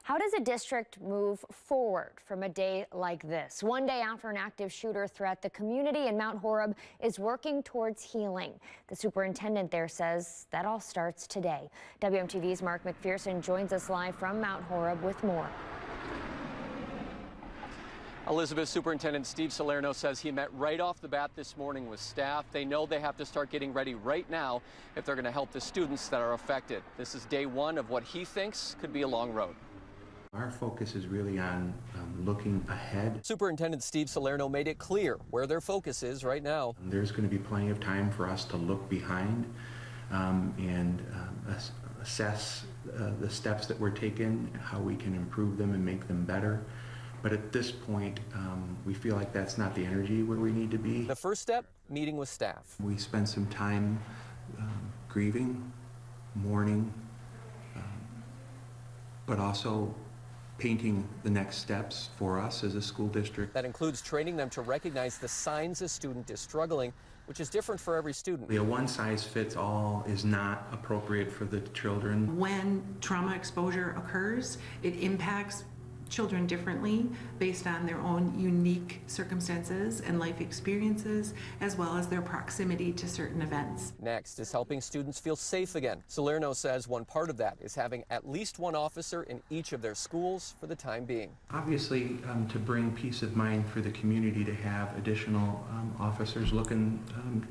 How does a district move forward from a day like this? One day after an active shooter threat, the community in Mount Horeb is working towards healing. The superintendent there says that all starts today. WMTV's Mark McPherson joins us live from Mount Horeb with more. Elizabeth, Superintendent Steve Salerno says he met right off the bat this morning with staff. They know they have to start getting ready right now if they're going to help the students that are affected. This is day one of what he thinks could be a long road. Our focus is really on looking ahead. Superintendent Steve Salerno made it clear where their focus is right now. There's going to be plenty of time for us to look behind and assess the steps that we're taking, how we can improve them and make them better. But at this point, we feel like that's not the energy where we need to be. The first step, meeting with staff. We spend some time grieving, mourning, but also painting the next steps for us as a school district. That includes training them to recognize the signs a student is struggling, which is different for every student. A one-size-fits-all is not appropriate for the children. When trauma exposure occurs, it impacts children differently based on their own unique circumstances and life experiences, as well as their proximity to certain events. Next is helping students feel safe again. Salerno says one part of that is having at least one officer in each of their schools for the time being. Obviously, to bring peace of mind for the community, to have additional officers looking,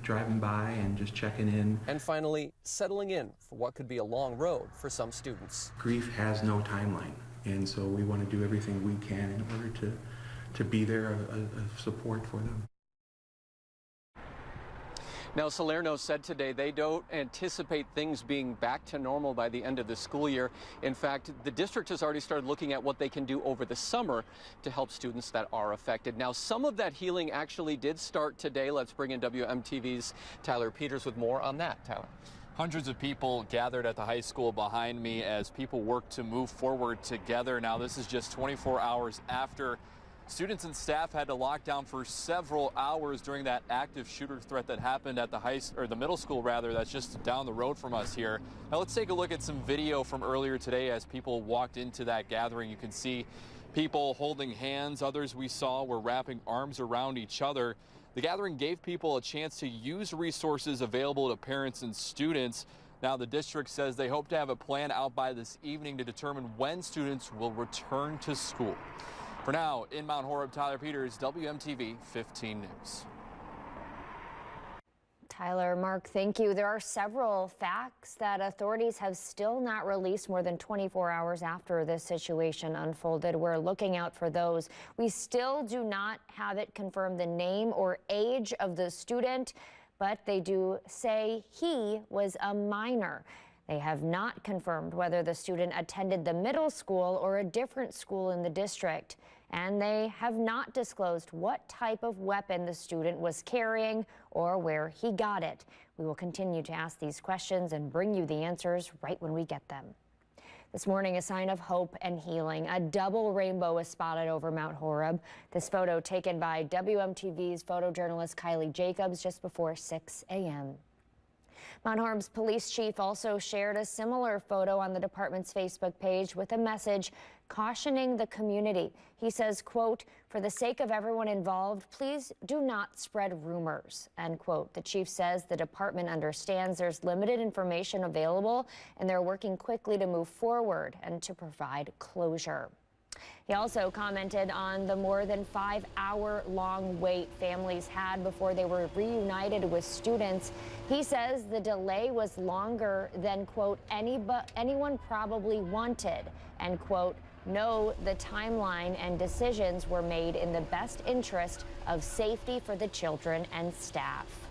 driving by and just checking in. And finally, settling in for what could be a long road for some students. Grief has no timeline. And so we want to do everything we can in order to be there, a support for them. Now, Salerno said today they don't anticipate things being back to normal by the end of the school year. In fact, the district has already started looking at what they can do over the summer to help students that are affected. Now, some of that healing actually did start today. Let's bring in WMTV's Tyler Peters with more on that. Tyler. Hundreds of people gathered at the high school behind me as people work to move forward together. Now, this is just 24 hours after students and staff had to lock down for several hours during that active shooter threat that happened at the middle school rather, that's just down the road from us here. Now, let's take a look at some video from earlier today as people walked into that gathering. You can see people holding hands. Others we saw were wrapping arms around each other. The gathering gave people a chance to use resources available to parents and students. Now, the district says they hope to have a plan out by this evening to determine when students will return to school. For now, in Mount Horeb, Tyler Peters, WMTV 15 News. Tyler, Mark, thank you. There are several facts that authorities have still not released more than 24 hours after this situation unfolded. We're looking out for those. We still do not have it confirmed the name or age of the student, but they do say he was a minor. They have not confirmed whether the student attended the middle school or a different school in the district. And they have not disclosed what type of weapon the student was carrying or where he got it. We will continue to ask these questions and bring you the answers right when we get them. This morning, a sign of hope and healing. A double rainbow is spotted over Mount Horeb. This photo taken by WMTV's photojournalist Kylie Jacobs just before 6 a.m. Mount Horeb's police chief also shared a similar photo on the department's Facebook page with a message cautioning the community. He says, quote, "For the sake of everyone involved, please do not spread rumors," end quote. The chief says the department understands there's limited information available and they're working quickly to move forward and to provide closure. He also commented on the more than 5-hour-long wait families had before they were reunited with students. He says the delay was longer than, quote, anyone probably wanted, end quote. No, the timeline and decisions were made in the best interest of safety for the children and staff.